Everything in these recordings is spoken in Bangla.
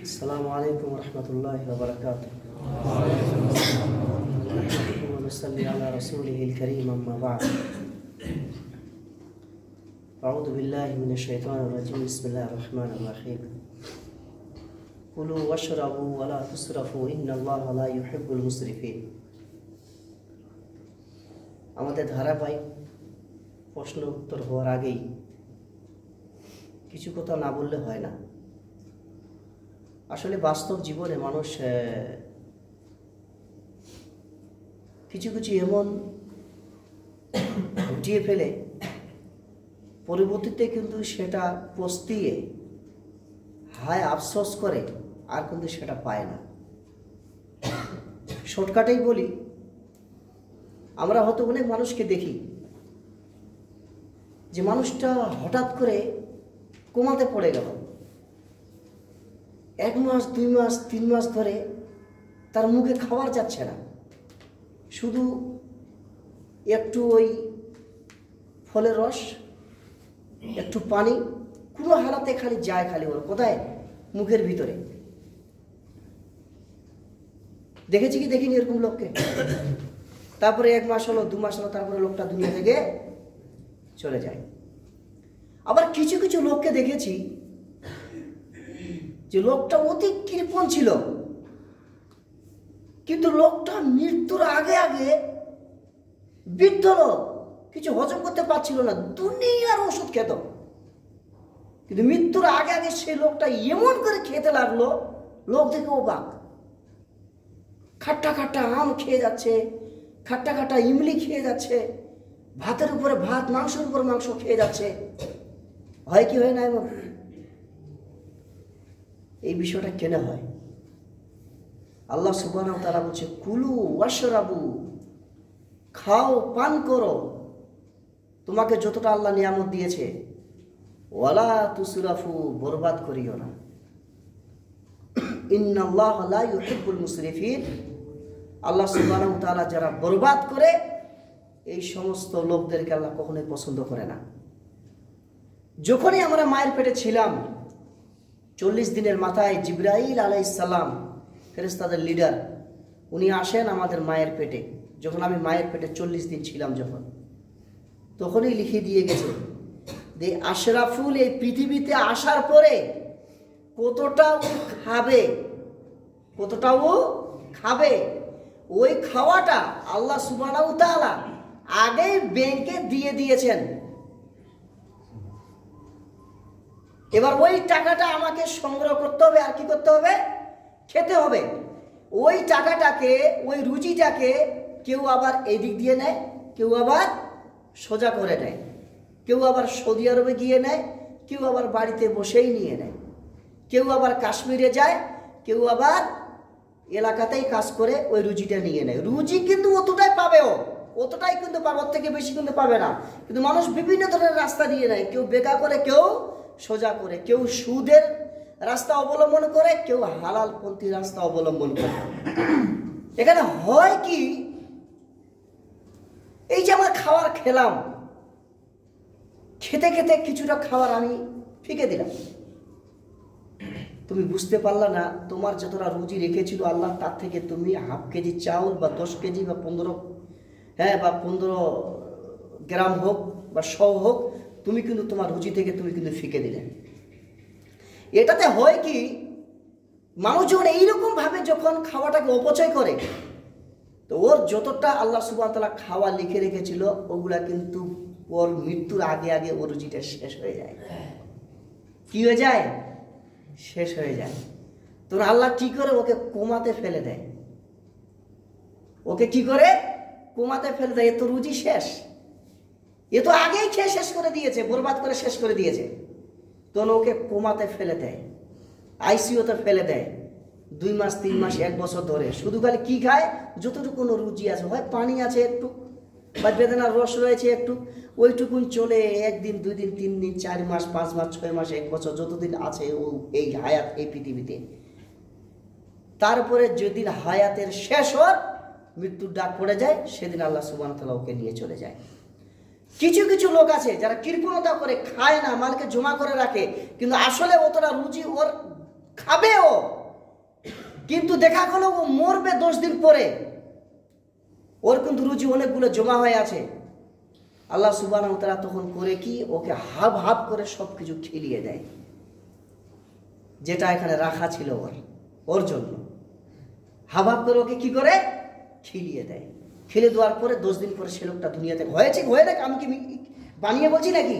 السلام عليكم ورحمة الله وبركاته. نحمده ونصلي على رسوله الكريم أما بعد. أعوذ بالله من الشيطان الرجيم. بسم الله الرحمن الرحيم. كلوا واشربوا ولا تسرفوا إن الله لا يحب المسرفين. আমাদের ধারাবাহিক প্রশ্ন উত্তর হওয়ার আগেই কিছু কথা না বললে হয় না। আসলে বাস্তব জীবনে মানুষ কিছু কিছু এমন ঘটিয়ে ফেলে, পরবর্তীতে কিন্তু সেটা পস্তিয়ে হায় আফসোস করে, আর কিন্তু সেটা পায় না। শর্টকাটেই বলি, আমরা হয়তো অনেক মানুষকে দেখি যে মানুষটা হঠাৎ করে কোমাতে পড়ে গেল, 1 মাস 2 মাস 3 মাস ধরে তার মুখে খাবার যাচ্ছে না, শুধু একটু ওই ফলের রস, একটু পানি, কোনো হালাতে খালি যায়, খালি ওর কোথায়, মুখের ভিতরে। দেখেছি কি দেখিনি এরকম লোককে? তারপরে 1 মাস হলো, 2 মাস হলো, তারপরে লোকটা দুনিয়া থেকে চলে যায়। আবার কিছু কিছু লোককে দেখেছি যে লোকটা অতি কৃপণ ছিল, কিন্তু লোকটা মৃত্যুর আগে আগে বৃদ্ধ লোক, কিছু হজম করতে পারছিল না, দুনিয়ার ওষুধ খেত, কিন্তু মৃত্যুর আগে আগে সেই লোকটা এমন করে খেতে লাগলো, লোক দেখে অবাক। খাট্টা খাট্টা আম খেয়ে যাচ্ছে, খাট্টা খাট্টা ইমলি খেয়ে যাচ্ছে, ভাতের উপরে ভাত, মাংসের উপরে মাংস খেয়ে যাচ্ছে। হয় কি হয় না? এমন এই বিষয়টা কেন হয়? আল্লাহ সুবহানাহু ওয়া তাআলা বলছে, কুলু ওয়াশরাবু, খাও পান করো, তোমাকে যতটা আল্লাহ নিয়ামত দিয়েছে, ওয়ালা তুসরাফু, বরবাদ করিও না। ইন্নাল্লাহা লা ইউহিব্বুল মুসরিফিন, আল্লাহ সুবহানাহু ওয়া তাআলা যারা বরবাদ করে, এই সমস্ত লোকদেরকে আল্লাহ কখনোই পছন্দ করে না। যখনই আমরা মায়ের পেটে ছিলাম, 40 দিনের মাথায় জিবরাইল আলাইহিস সালাম, ফেরেশতাদের লিডার, উনি আসেন আমাদের মায়ের পেটে। যখন আমি মায়ের পেটে 40 দিন ছিলাম, যখন তখনই লিখে দিয়ে গেছে যে আশরাফুল এই পৃথিবীতে আসার পরে কতটা ও খাবে, কতটা ও খাবে, ওই খাওয়াটা আল্লাহ সুবহানাহু ওয়া তাআলা আগেই ব্যাংকে দিয়ে দিয়েছেন। এবার ওই টাকাটা আমাকে সংগ্রহ করতে হবে, আর কি করতে হবে? খেতে হবে। ওই টাকাটাকে, ওই রুজিটাকে কেউ আবার এই দিক দিয়ে নেয়, কেউ আবার সোজা করে নেয়, কেউ আবার সৌদি আরবে গিয়ে নেয়, কেউ আবার বাড়িতে বসেই নিয়ে নেয়, কেউ আবার কাশ্মীরে যায়, কেউ আবার এলাকাতেই কাজ করে ওই রুজিটা নিয়ে নেয়। রুজি কিন্তু অতটাই পাবে, অতটাই কিন্তু পাবে, ওর থেকে বেশি কিন্তু পাবে না। কিন্তু মানুষ বিভিন্ন ধরনের রাস্তা দিয়ে নেয়, কেউ বেকা করে, কেউ সোজা করে, কেউ সুদের রাস্তা অবলম্বন করে, কেউ হালালপন্থী রাস্তা অবলম্বন করে। এখানে হয় কি, এই যে আমরা খাবার খেলাম, খেতে খেতে কিছুটা খাবার আমি ফিকে দিলাম, তুমি বুঝতে পারলা না, তোমার যতটা রুজি রেখেছিল আল্লাহ, তার থেকে তুমি ½ কেজি চাউল বা 10 কেজি বা 15 বা 15 গ্রাম হোক বা 100 হোক, তুমি কিন্তু তোমার রুজি থেকে তুমি কিন্তু ফিকে দিলে। এটাতে হয় কি, মানুষ যখন এইরকম ভাবে যখন খাওয়াটাকে অপচয় করে, তো ওর যতটা আল্লাহ সুবহানাহু ওয়া তাআলা খাওয়া লিখে রেখেছিল, ওগুলা কিন্তু ওর মৃত্যুর আগে আগে ওর রুজিটা শেষ হয়ে যায়। কি হয়ে যায়? শেষ হয়ে যায়। তখন আল্লাহ কি করে? ওকে কোমাতে ফেলে দেয়। ওকে কি করে? কোমাতে ফেলে দেয়। এ তো রুজি শেষ, এ তো আগেই খেয়ে শেষ করে দিয়েছে, বরবাদ করে শেষ করে দিয়েছে। তখন ওকে কোমাতে ফেলে দেয়, আইসিইউতে ফেলে দেয়, 2 মাস 3 মাস 1 বছর ধরে শুধু খালি কি খায়? যতটুকু রুজি আছে, হয় পানি আছে একটু, বা বেদনার রস রয়েছে একটু, ওইটুকুন চলে 1 দিন 2 দিন 3 দিন 4 মাস 5 মাস 6 মাস 1 বছর, যতদিন আছে ও এই হায়াত এই পৃথিবীতে। তারপরে যেদিন হায়াতের শেষ হওয়ার মৃত্যুর ডাক পড়ে যায়, সেদিন আল্লাহ সুবহানাহু ওয়া তাআলা ওকে নিয়ে চলে যায়। কিছু কিছু লোক আছে যারা কৃপণতা করে, খায় না, মালকে জমা করে রাখে, কিন্তু আসলে অতটা রুজি ওর খাবে ও, কিন্তু দেখা গেল ও মরবে 10 দিন পরে, ওর কিন্তু রুজি অনেকগুলো জমা হয়ে আছে। আল্লাহ সুবহানাহু ওয়া তাআলা তখন করে কি, ওকে হাফ হাফ করে সব কিছু খেলিয়ে দেয়, যেটা এখানে রাখা ছিল ওর জন্য। হাফ হাফ করে ওকে কি করে খেলিয়ে দেয়। খেলে দেওয়ার পরে 10 দিন পরে সে লোকটা দুনিয়াতে হয়েছে, হয়ে দেখ, আমি কি বানিয়ে বলছি নাকি,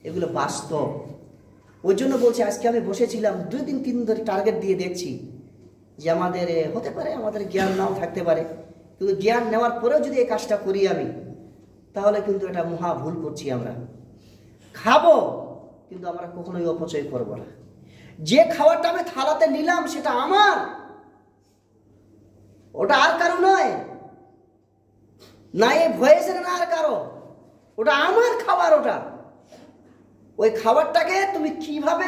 এগুলো বাস্তব। ওই জন্য বলছি, আজকে আমি বসেছিলাম 2 দিন 3 দিন ধরে টার্গেট দিয়ে দেখছি যে আমাদের হতে পারে আমাদের জ্ঞান নাও থাকতে পারে, কিন্তু জ্ঞান নেওয়ার পরেও যদি এই কাজটা করি আমি, তাহলে কিন্তু এটা মহা ভুল করছি। আমরা খাবো, কিন্তু আমরা কখনোই অপচয় করব না। যে খাবারটা আমি থালাতে নিলাম সেটা আমার, ওটা আর কারো নয়, না এই ভয়েসের না আর কারো, ওটা আমার খাবার। ওটা ওই খাবারটাকে তুমি কিভাবে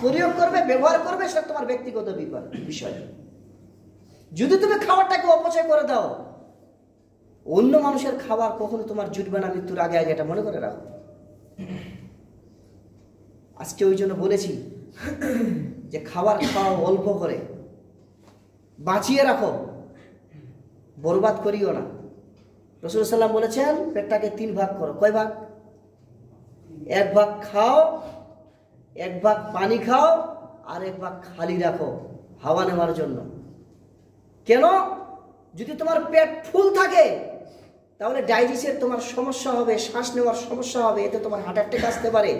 প্রয়োগ করবে, ব্যবহার করবে, সেটা তোমার ব্যক্তিগত বিষয়। যদি তুমি খাবারটাকে অপচয় করে দাও, অন্য মানুষের খাবার কখনো তোমার জুটবে না মৃত্যুর আগে আগে, এটা মনে করে রাখো। আজকে ওই জন্য বলেছি যে খাবার খাও অল্প করে, বাঁচিয়ে রাখো, বরবাদ করিও না। রাসূল সাল্লাল্লাহু আলাইহি ওয়াসাল্লাম বলেছেন পেটটাকে 3 ভাগ করো। কয় ভাগ? 1 ভাগ খাও, 1 ভাগ পানি খাও, আর 1 ভাগ খালি রাখো হাওয়া নেওয়ার জন্য। কেন? যদি তোমার পেট ফুল থাকে তাহলে ডাইজেস্টের তোমার সমস্যা হবে, শ্বাস নেওয়ার সমস্যা হবে, এতে তোমার হার্ট অ্যাটাক আসতে পারে।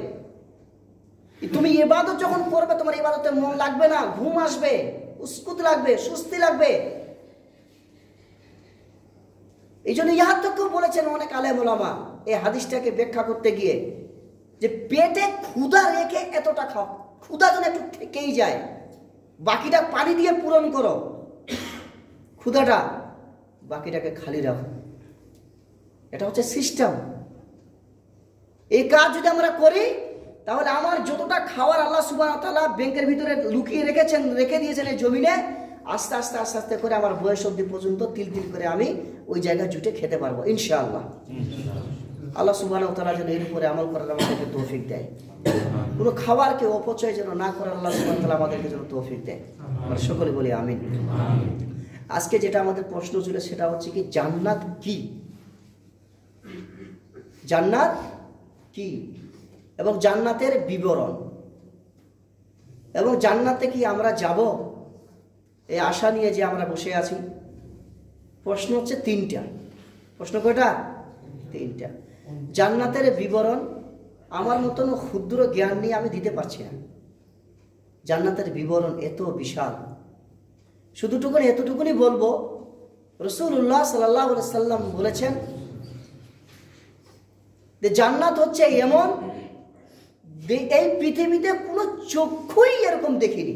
তুমি ইবাদত যখন করবে, তোমার ইবাদতে মন লাগবে না, ঘুম আসবে, উস্কুত লাগবে, সুস্তি লাগবে। এই জন্য ইহাত্তকেও বলেছেন অনেক আলেম ওলামা এই হাদিসটাকে ব্যাখ্যা করতে গিয়ে, যে পেটে ক্ষুধা রেখে এতটা খাও, ক্ষুধা যেন একটু থেকেই যায়, বাকিটা পানি দিয়ে পূরণ করো ক্ষুধাটা, বাকিটাকে খালি রাখো। এটা হচ্ছে সিস্টেম। এই কাজ যদি আমরা করি, তাহলে আমার যতটা খাওয়ার আল্লাহ সুবহানাহু ওয়া তাআলা ব্যাংকের ভিতরে লুকিয়ে রেখে দিয়েছেন এই জমিনে, আস্তে আস্তে আস্তে আস্তে করে আমার বয়স অবধি পর্যন্ত তিল তিল করে আমি ওই জায়গায় জুটে খেতে পারবো ইনশাআল্লাহ। আল্লাহ সুবহানাহু ওয়া তাআলা যেন এর উপরে আমল করার আমাদেরকে তৌফিক দেয়। কোনো খাবারকে অপচয় যেন না করার আল্লাহ সুবহানাহু ওয়া তাআলা আমাদেরকে যেন তৌফিক দেয়। আমরা সকলে বলি আমিন। আজকে যেটা আমাদের প্রশ্ন ছিল সেটা হচ্ছে কি, জান্নাত কি? জান্নাত কি এবং জান্নাতের বিবরণ, এবং জান্নাতে কি আমরা যাব এই আশা নিয়ে যে আমরা বসে আছি। প্রশ্ন হচ্ছে 3টা। প্রশ্ন কয়টা? 3টা। জান্নাতের বিবরণ আমার মতন ক্ষুদ্র জ্ঞান নিয়ে আমি দিতে পারছি না। জান্নাতের বিবরণ এত বিশাল। এতটুকুনি বলবো, রাসূলুল্লাহ সাল্লাল্লাহু আলাইহি সাল্লাম বলেছেন যে জান্নাত হচ্ছে এমন, এই পৃথিবীতে কোনো চক্ষুই এরকম দেখিনি,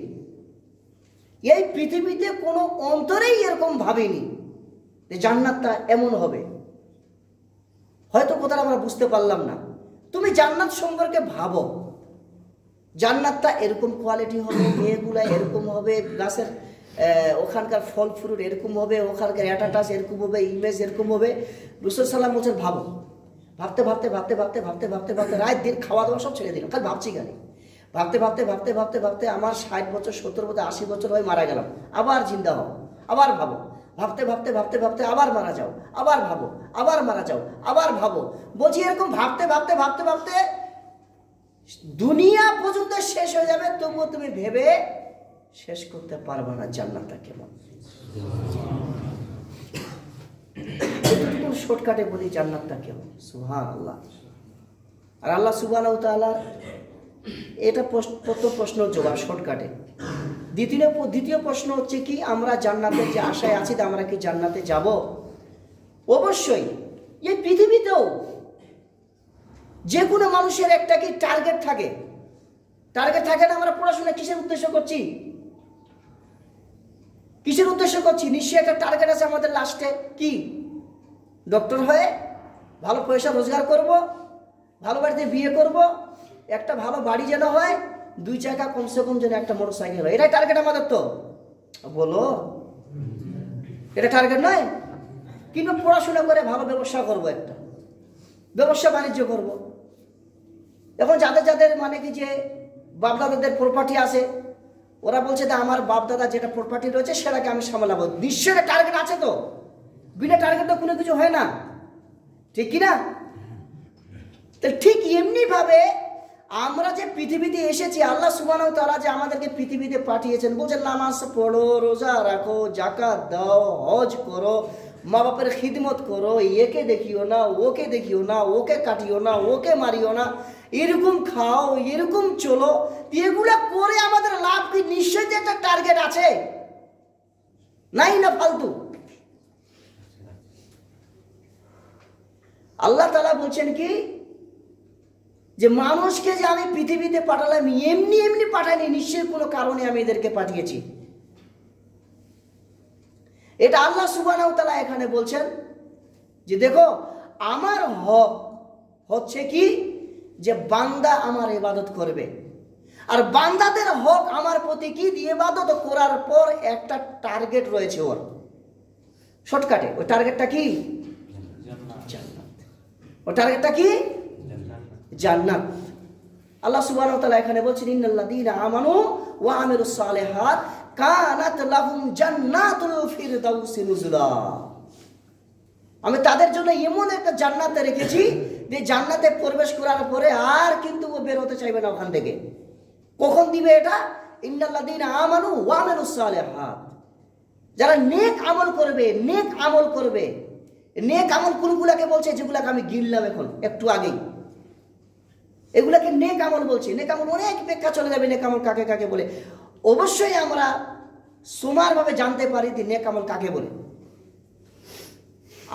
এই পৃথিবীতে কোনো অন্তরেই এরকম ভাবেনি যে জান্নাতটা এমন হবে। হয়তো কথাটা আমরা বুঝতে পারলাম না। তুমি জান্নাত সম্পর্কে ভাবো, জান্নাতটা এরকম কোয়ালিটি হবে, মেয়েগুলা এরকম হবে, গাছের ওখানকার ফল ফ্রুট এরকম হবে, ওখানকার অ্যাটাটাস এরকম হবে, ইমেজ এরকম হবে। রাসূল সাল্লাল্লাহু বলছেন ভাবো। ভাবতে ভাবতে ভাবতে ভাবতে ভাবতে ভাবতে ভাবতে রাত দিন খাওয়া দাওয়া সব ছেড়ে দিলাম, খালি ভাবছি কেন। ভাবতে ভাবতে ভাবতে ভাবতে ভাবতে আমার 60 বছর 70 বছর 80 বছর হয়ে মারা গেলাম, আবার জিন্দা হও, আবার ভাবো। ভাবতে ভাবতে ভাবতে ভাবতে আবার মারা যাও, আবার ভাবো, আবার মারা যাও, আবার ভাবো। বলছি এরকম ভাবতে ভাবতে ভাবতে ভাবতে দুনিয়া পর্যন্ত শেষ হয়ে যাবে, তবুও তুমি ভেবে শেষ করতে পারবে না জান্নাতটা কেমন। শর্টকাটে বলি জান্নাতটা কেমন। সুবহানাল্লাহ। আর আল্লাহ সুবহানাহু ওয়া তাআলা এটা প্রথম প্রশ্নের জবাব শর্টকাটে। দ্বিতীয় প্রশ্ন হচ্ছে কি, আমরা জান্নাতের যে আশায় আছি, আমরা কি জান্নাতে যাব? অবশ্যই। এই পৃথিবীতেও যে কোনো মানুষের একটা কি টার্গেট থাকে, টার্গেট থাকে না? আমরা পড়াশোনা কিসের উদ্দেশ্য করছি? কিসের উদ্দেশ্য করছি? নিশ্চয়ই একটা টার্গেট আছে আমাদের লাস্টে, কি? ডক্টর হয়ে ভালো পয়সা রোজগার করব, ভালো বাড়িতে বিয়ে করব, একটা ভালো বাড়ি যেন হয়, 2 চাকা কমসে কম যেন একটা মোটর সাইকেল হয়, এটাই টার্গেট আমাদের। তো বলো, এটা টার্গেট নয়? কিন্তু পড়াশোনা করে ভালো ব্যবসা করব, একটা ব্যবসা বাণিজ্য করব। এখন যাদের যাদের মানে কি যে বাপদাদাদের প্রপার্টি আছে, ওরা বলছে যে আমার বাপ দাদা যেটা প্রপার্টি রয়েছে সেটাকে আমি সামলাবো। বিশ্বের টার্গেট আছে তো, বিনা টার্গেট তো কোনো কিছু হয় না, ঠিক কিনা? তো ঠিক এমনি ভাবে আমরা যে পৃথিবীতে এসেছি, আল্লাহ সুবহানাহু ওয়া তাআলা যে আমাদেরকে পৃথিবীতে পাঠিয়েছেন, বলছেন নামাজ পড়ো, রোজা রাখো, যাকাত দাও, হজ করো, মা বাপের খিদমত করো, একে দেখিও না, ওকে দেখিও না, ওকে কাটিও না, ওকে মারিও না, এরকম খাও, এরকম চলো। এগুলা করে আমাদের লাভ কি? নিশ্চয়ই যে একটা টার্গেট আছে, নাই না ফালতু। আল্লাহ তাআলা বলছেন কি, যে মানুষকে যে আমি পৃথিবীতে পাঠালাম এমনি এমনি পাঠাইনি, নিশ্চয়ই কোনো কারণে আমি এদেরকে পাঠিয়েছি। এটা আল্লাহ সুবহানাহু ওয়া তাআলা এখানে বলছেন যে দেখো, আমার হক হচ্ছে কি, যে বান্দা আমার ইবাদত করবে, আর বান্দাদের হক আমার প্রতি কি, ইবাদত করার পর একটা টার্গেট রয়েছে ওর, শর্টকাটে। ওই টার্গেটটা কি? জান্নাত। ওই টার্গেটটা কি? জান্নাত। আল্লাহ সুবহানাহু ওয়া তাআলা এখানে বলছেন ইন্নাল্লাযীনা আমানু ওয়া আমিলুস সালিহাত কানাত লাহুম জান্নাতুল ফিরদাউসি নুজুলা। আমি তাদের জন্য এমন একটা জান্নাতে রেখেছি যে জান্নাতে প্রবেশ করার পরে আর কিন্তু ও বের হতে চাইবে না ওখান থেকে। কখন দিবে এটা? ইন্নাল্লাযীনা আমানু ওয়া আমিলুস সালিহাত, যারা নেক আমল করবে, নেক আমল করবে। নেক আমল কোনগুলাকে বলছে? যেগুলাকে আমি গিনলাম এখন একটু আগেই, এগুলাকে নেক আমল বলছি। নেক আমল অনেক ব্যাখ্যা চলে যাবে, নেক আমল কাকে কাকে বলে। অবশ্যই আমরা সুমারভাবে জানতে পারি যে নেক আমল কাকে বলে।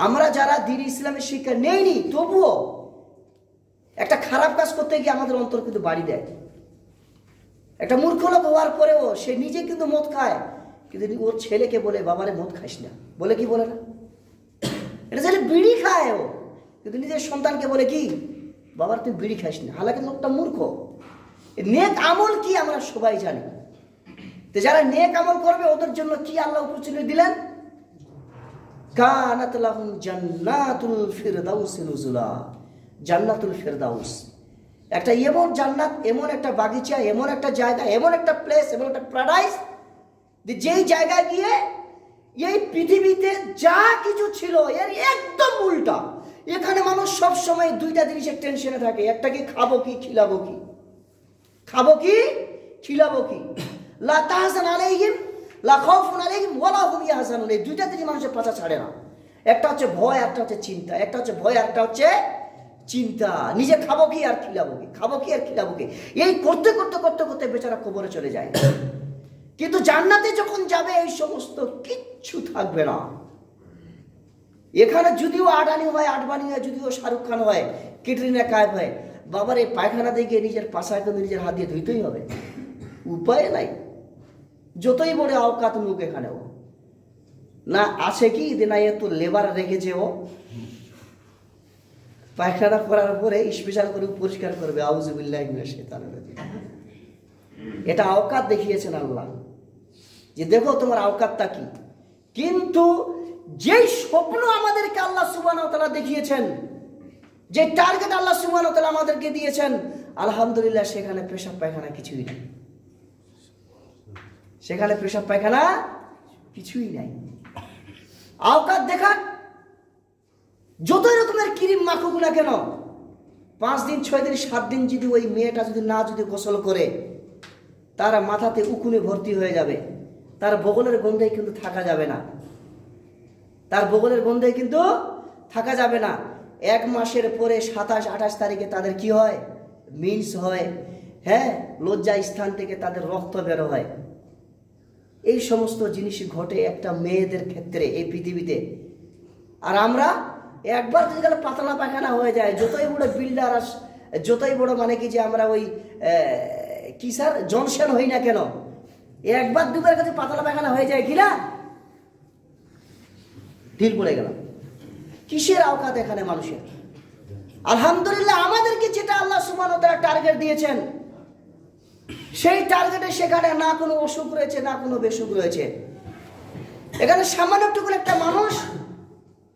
আমরা যারা দ্বীন ইসলামের শিক্ষা নেইনি, তবুও একটা খারাপ কাজ করতে গিয়ে আমাদের অন্তর কিন্তু বাড়ি দেয়। একটা মূর্খ লোক হওয়ার পরেও সে নিজে কিন্তু মদ খায়, কিন্তু ওর ছেলেকে বলে বাবারে মদ খাইস না, বলে কি বলে না? এটা ছেলে বিড়ি খায় ও, কিন্তু নিজের সন্তানকে বলে কি, বাবার তুই বিড়ি খাইস না, হালাকি লোকটা মূর্খ। নেক আমল কি আমরা সবাই জানি। তো যারা নেক আমল করবে ওদের জন্য কি আল্লাহ অপরচুনিটি দিলেন? কানাত লাহুম জান্নাতুল ফিরদাউসি নুজুলা। জান্নাতুল ফিরদাউস একটা এমন জান্নাত, এমন একটা বাগিচা, এমন একটা জায়গা, এমন একটা প্লেস, এমন একটা প্যারাডাইস, যেই জায়গায় গিয়ে এই পৃথিবীতে যা কিছু ছিল এর একদম উল্টা। এখানে মানুষ সব সময় দুইটা জিনিসের টেনশনে থাকে, একটা কি, খাবো কি, খিলাবো কি, খাবো কি, খিলাবো কি। লা তাহজান আলাইহিম লা খাউফুন আলাইহিম ওয়ালা হুম ইয়াহজানুন। এই দুইটা জিনিস মানুষের পাছা ছাড়ে না। একটা হচ্ছে ভয়, একটা হচ্ছে চিন্তা। একটা হচ্ছে ভয়, একটা হচ্ছে চিন্তা। নিজে খাবো কি আর খিলাবো কি, খাবো কি আর খিলাবো কি, এই করতে করতে করতে করতে বেচারা কবরে চলে যায়। কিন্তু জান্নাতে যখন যাবে এই সমস্ত কিচ্ছু থাকবে না। এখানে যদিও আডানি হয়, আডবানি হয়, যদিও শাহরুখ খান হয়, ক্যাটরিনা কাইফ হয়, বাবার এই পায়খানা দিয়ে নিজের পাশায় কিন্তু নিজের হাত দিয়ে ধুইতেই হবে, উপায় নাই। যতই বড় আওকাত মুখ এখানেও না আছে কি, না এত লেবার রেখেছে ও, পায়খানা করার পরে স্পেশাল করে পরিষ্কার করবে। আউযুবিল্লাহি মিনাশ শাইতানির রাজিম। এটা আওকাত দেখিয়েছেন আল্লাহ, যে দেখো তোমার আওকাতটা কি। কিন্তু যেই স্বপ্ন আমাদেরকে আল্লাহ সুবহানাহু ওয়া তাআলা দেখিয়েছেন, যে টার্গেট আল্লাহ সুবহানাহু ওয়া তাআলা আমাদেরকে দিয়েছেন, আলহামদুলিল্লাহ সেখানে পেশাব পায়খানা কিছুই নাই। সেখানে পেশাব পায়খানা কিছুই নাই। আওকাত দেখান, যতই রকমের ক্রিম মাখুক না কেন, 5 দিন 6 দিন 7 দিন যদি ওই মেয়েটা যদি গোসল করে, তার মাথাতে উকুনে ভর্তি হয়ে যাবে, তার বগলের গন্ধে কিন্তু থাকা যাবে না, তার বগলের গন্ধে কিন্তু থাকা যাবে না। 1 মাসের পরে 27-28 তারিখে তাদের কি হয়? মিন্স হয়, হ্যাঁ, লজ্জা স্থান থেকে তাদের রক্ত বের হয়। এই সমস্ত জিনিস ঘটে একটা মেয়েদের ক্ষেত্রে এই পৃথিবীতে। আর আমরা একবার যদি পাতলা পায়খানা হয়ে যায়, যতই বড় বিল্ডার, যতই বড় মানে কি যে আমরা ওই কি স্যার জনসন হই না কেন, একবার দুবার কাছে পাতলা পায়খানা হয়ে যায় কিনা, ঢিল পড়ে গেলাম। কিসের আওকাত এখানে মানুষের? আলহামদুলিল্লাহ আমাদেরকে যেটা আল্লাহ সুবহানাহু ওয়া তাআলা টার্গেট দিয়েছেন, সেই টার্গেটে সেখানে না কোনো অসুখ রয়েছে, না কোনো বেসুখ রয়েছে। এখানে সামান্যটুকু একটা মানুষ,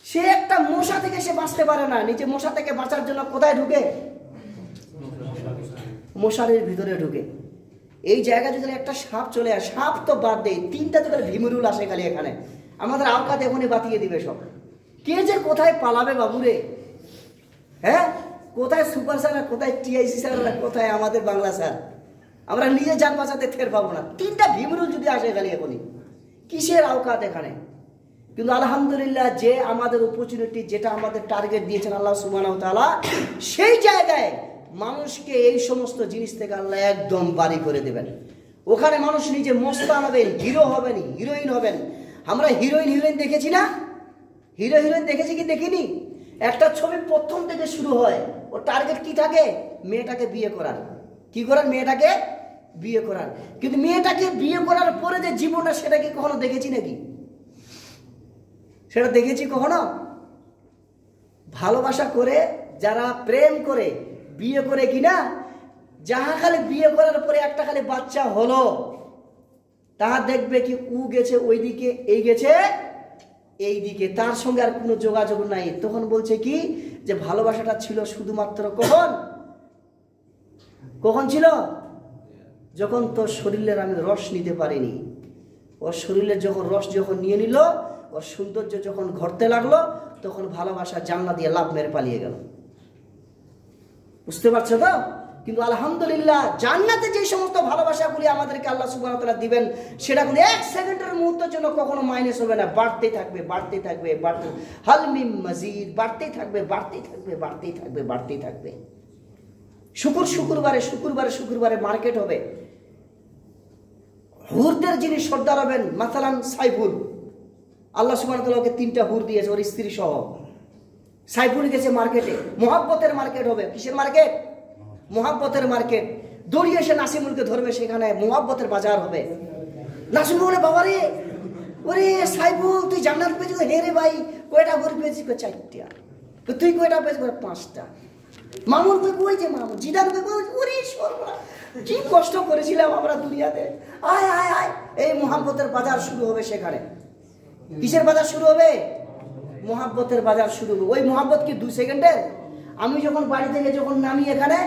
সে একটা মশা থেকে সে বাঁচতে পারে না। নিজে মশা থেকে বাঁচার জন্য কোথায় ঢুকে? মশারির ভিতরে ঢুকে। এই জায়গায় যদি একটা সাপ চলে আসে, সাপ তো বাদ দেয়, 3টা যদি ভিমরুল আসে খালি এখানে, আমাদের আওকাত এখনই বাতিয়ে দিবে সব। কে যে কোথায় পালাবে বাবুরে, হ্যাঁ? কোথায় সুপার স্যার, কোথায় টিআইসি স্যার, কোথায় আমাদের বাংলা স্যার? আমরা নিজে যান বাঁচাতে টের পাবো না। 3টা ভিমরুল যদি আসে খালি এখনই, কিসের আওকাত এখানে? কিন্তু আলহামদুলিল্লাহ, যে আমাদের অপরচুনিটি, যেটা আমাদের টার্গেট দিয়েছেন আল্লাহ সুবহানাহু ওয়া তাআলা, সেই জায়গায় মানুষকে এই সমস্ত জিনিস থেকে আল্লাহ একদম বাড়ি করে দেবেন। ওখানে মানুষ নিজে মস্তান হবেন, হিরো হবেন, হিরোইন হবেন। আমরা হিরোইন দেখেছি না? হিরোইন দেখেছি কি দেখিনি? একটা ছবি প্রথম থেকে শুরু হয়, ওর টার্গেট কি থাকে? মেয়েটাকে বিয়ে করার। কি করার? মেয়েটাকে বিয়ে করার। কিন্তু মেয়েটাকে বিয়ে করার পরে যে জীবনটা, সেটা কি কখনো দেখেছি নাকি? সেটা দেখেছি কখনো? ভালোবাসা করে, যারা প্রেম করে, বিয়ে করে কিনা, যাহা খালি বিয়ে করার পরে একটা খালি বাচ্চা হলো, তাহা দেখবে কি ও গেছে ওইদিকে, এই গেছে এইদিকে, তার সঙ্গে আর কোনো যোগাযোগ নাই। তখন বলছে কি যে ভালোবাসাটা ছিল শুধুমাত্র কখন ছিল? যখন তোর শরীরের আমি রস নিতে পারিনি। ওর শরীরের যখন রস নিয়ে নিল, ওর সৌন্দর্য যখন ঘটতে লাগলো, তখন ভালোবাসা জানলা দিয়ে লাভ মেরে পালিয়ে গেল। বুঝতে পারছো তো? কিন্তু আলহামদুলিল্লাহ, জান্নাতে যে সমস্ত ভালোবাসাগুলি আমাদেরকে আল্লাহ সুবহানাহু ওয়া তাআলা দিবেন, সেটা কোনো 1 সেকেন্ডের মুহূর্তের জন্য কখনো মাইনাস হবে না। বাড়তেই থাকবে, হাল মিম মাজিদ, বাড়তেই থাকবে। শুক্রবারে মার্কেট হবে, হুরদের যিনি সর্দার হবেন, মাসালান সাইফুল, আল্লাহ সুবহানাহু ওয়া তাআলা ওকে 3টা হুর দিয়েছে, ওর স্ত্রী সহ। সাইফুল গেছে মার্কেটে, মোহাব্বতের মার্কেট হবে। কিসের মার্কেট? মোহাব্বতের মার্কেট। দৌড়িয়ে এসে নাসিমুলকে ধরবে, সেখানে মোহাব্বতের বাজার হবে। নাসিমুল বলে, বাবা রে, ওরে সাইফুল, তুই জান্নাত পেয়েছিস? হে রে ভাই, কয়টা হুর পেয়েছিস? 4টা। তুই কয়টা পেয়েছিস? 5টা। মামুন কই? যে মামুন। জিদান কই? ওরে সর্বনাশ, কি কষ্ট করেছিলাম আমরা দুনিয়াতে। আয় আয় আয়, এই মোহাব্বতের বাজার শুরু হবে সেখানে। কিসের বাজার শুরু হবে? মোহাব্বতের বাজার শুরু হবে। ওই মোহাব্বত কি 2 সেকেন্ডের? আমি যখন বাড়ি থেকে যখন নামি এখানে,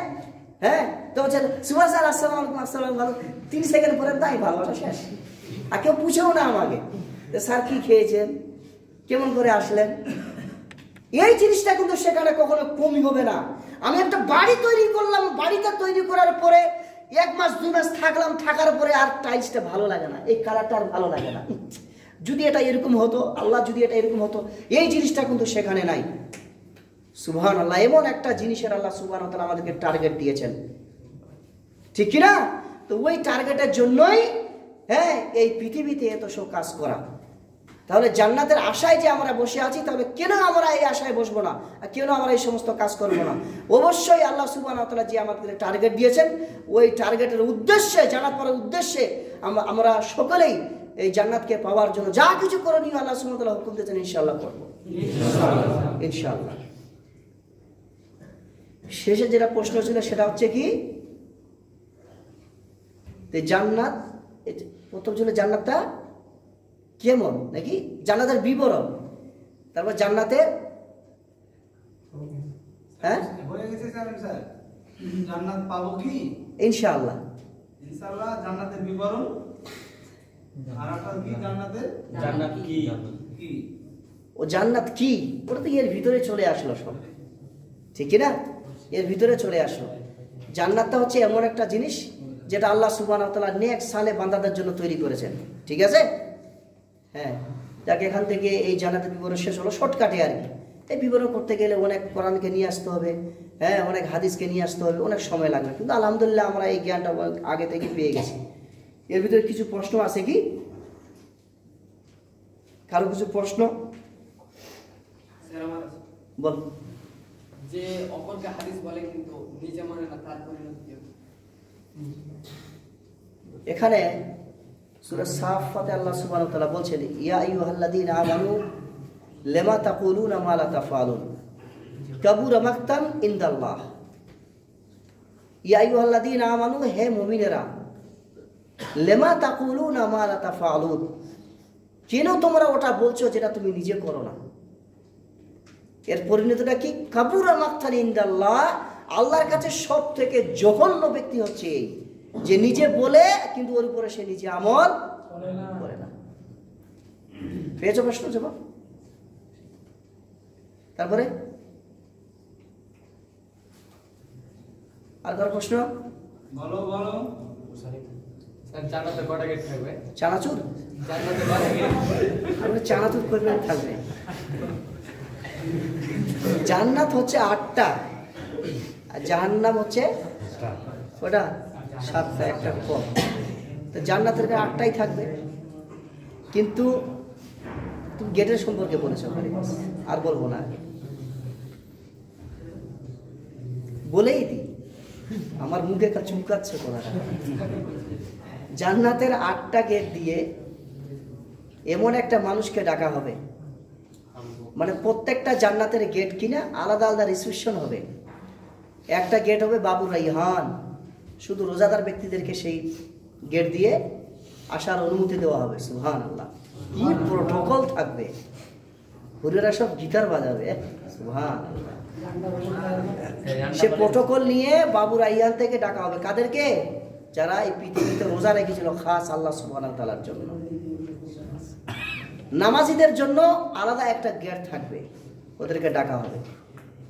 হ্যাঁ, তো হচ্ছে সুভাষ স্যার আসসালামু আলাইকুম, আসসালাম, ভালো, 3 সেকেন্ড পরে তাই ভালোবাসা শেষ। আর কেউ পুছেও না আমাকে স্যার কি খেয়েছেন, কেমন করে আসলেন। এই জিনিসটা কিন্তু সেখানে কখনো কমই হবে না। আমি একটা বাড়ি তৈরি করলাম, বাড়িটা তৈরি করার পরে 1 মাস 2 মাস থাকলাম, থাকার পরে আর টাইলসটা ভালো লাগে না, এই কালারটা আর ভালো লাগে না। যদি এটা এরকম হতো, আল্লাহ যদি এটা এরকম হতো, এই জিনিসটা কিন্তু সেখানে নাই। সুবহানাল্লাহ, এমন একটা জিনিসের আল্লাহ সুবহানাহু ওয়া তাআলা আমাদেরকে টার্গেট দিয়েছেন, ঠিক কি না? তো ওই টার্গেটের জন্যই, হ্যাঁ, এই পৃথিবীতে এত সব কাজ করা। তাহলে জান্নাতের আশায় যে আমরা বসে আছি, তাহলে কেন আমরা এই আশায় বসবো না, আর কেন আমরা এই সমস্ত কাজ করবো না? অবশ্যই আল্লাহ সুবহানাহু ওয়া তাআলা যে আমাদের টার্গেট দিয়েছেন, ওই টার্গেটের উদ্দেশ্যে, জান্নাত পাওয়ার উদ্দেশ্যে আমরা সকলেই এই জান্নাতকে পাওয়ার জন্য যা কিছু করণীয় আল্লাহ সুবহানাহু ওয়া তাআলা হুকুম দিয়েছেন, ইনশাআল্লাহ করবো, ইনশাআল্লাহ। শেষে যেটা প্রশ্ন ছিল সেটা হচ্ছে কি, জান্নাত, প্রথম ছিল জান্নাতটা কেমন, নাকি জান্নাতের বিবরণ, তারপর জান্নাতের, হ্যাঁ, জান্নাত পাবো কি? ইনশাআল্লাহ, ইনশাআল্লাহ জান্নাতের বিবরণ। আর একটা কি জান্নাতের? জান্নাত কি? ও জান্নাত কি, ওটা তো এর ভিতরে চলে আসলো সব, ঠিক না? এর ভিতরে চলে আসলো। জান্নাতটা হচ্ছে এমন একটা জিনিস যেটা আল্লাহ সুবহানাহু ওয়া তাআলা নেক সালে বান্দাদের জন্য তৈরি করেছেন, ঠিক আছে? হ্যাঁ, যাকে এখান থেকে এই জান্নাতের বিবরণ শেষ হলো শর্টকাটে আর কি। এই বিবরণ করতে গেলে অনেক কোরআনকে নিয়ে আসতে হবে, হ্যাঁ, অনেক হাদিসকে নিয়ে আসতে হবে, অনেক সময় লাগবে। কিন্তু আলহামদুলিল্লাহ আমরা এই জ্ঞানটা আগে থেকে পেয়ে গেছি। এর ভিতরে কিছু প্রশ্ন আছে কি? কারো কিছু প্রশ্ন? বল। যে অপরকে হাদিস বলে কিন্তু নিজে মানে না, তার পরিণতি কি? এখানে সূরা সাফফাতে আল্লাহ সুবহানাহু ওয়া তাআলা বলছেন, ইয়া আইয়ুহাল্লাযীনা আমানু লিমা তাকুলুনা মা লা তাফআলুন কাবুরা মাকতান ইনদাল্লাহ। ইয়া আইয়ুহাল্লাযীনা আমানু, হে মুমিনেরা, লিমা তাকুলুনা মা লা তাফআলুন, কেন তোমরা ওটা বলছো যেটা তুমি নিজে করো না? এর পরিণতিটা কি? কাবুরা মাকতান ইনদাল্লাহ, আল্লাহর কাছে সব থেকে জঘন্য ব্যক্তি হচ্ছে এই। যে নিজে বলে কিন্তু ওর উপরে সে নিজে আমল করে না। পেয়েছো প্রশ্ন জবাব? তারপরে আর কারো প্রশ্ন? বলো বলো। জান্নাতে কটা গেট থাকবে? চানাচুর জান্নাতে কটা গেট? আমরা চানাচুর করবেন থাকবে। জান্নাত হচ্ছে 8টা আর জাহান্নাম হচ্ছে ওটা 7টা, একটা কম। তো জান্নাতের 8টাই থাকবে, কিন্তু তুমি গেটের সম্পর্কে বলেছো আর বলবো না, বলেই দি আমার মুখে চুমকাচ্ছে কোনাটা। জান্নাতের 8টা গেট দিয়ে এমন একটা মানুষকে ডাকা হবে, মানে প্রত্যেকটা জান্নাতের গেট কিনা আলাদা আলাদা রিসিপশন হবে। একটা গেট হবে বাবু রাইহান, শুধু রোজাদার ব্যক্তিদেরকে সেই গেট দিয়ে আসার অনুমতি দেওয়া হবে। সুবহানাল্লাহ, কি প্রোটোকল থাকবে! হুরেরা সব গিটার বাজাবে। সুবহানাল্লাহ, সে প্রোটোকল নিয়ে বাবু রাইহান থেকে ডাকা হবে কাদেরকে? যারা এই পৃথিবীতে রোজা রেখেছিল খাস আল্লাহ সুবহানাহু ওয়া তাআলার জন্য। নামাজিদের জন্য আলাদা একটা গেট থাকবে, ওদেরকে ডাকা হবে।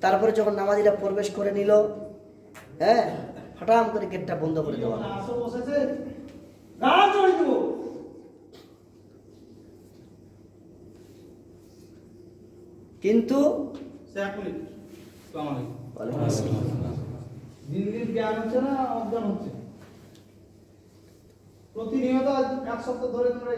তারপরে যখন নামাজিরা প্রবেশ করে নিল, হ্যাঁ, হঠাৎ করে গেটটা বন্ধ করে দেওয়া হবে। কিন্তু দিন দিন জ্ঞান হচ্ছে না অজ্ঞান হচ্ছে? প্রতিনিয়ত 1 সপ্তাহ ধরে তোমরা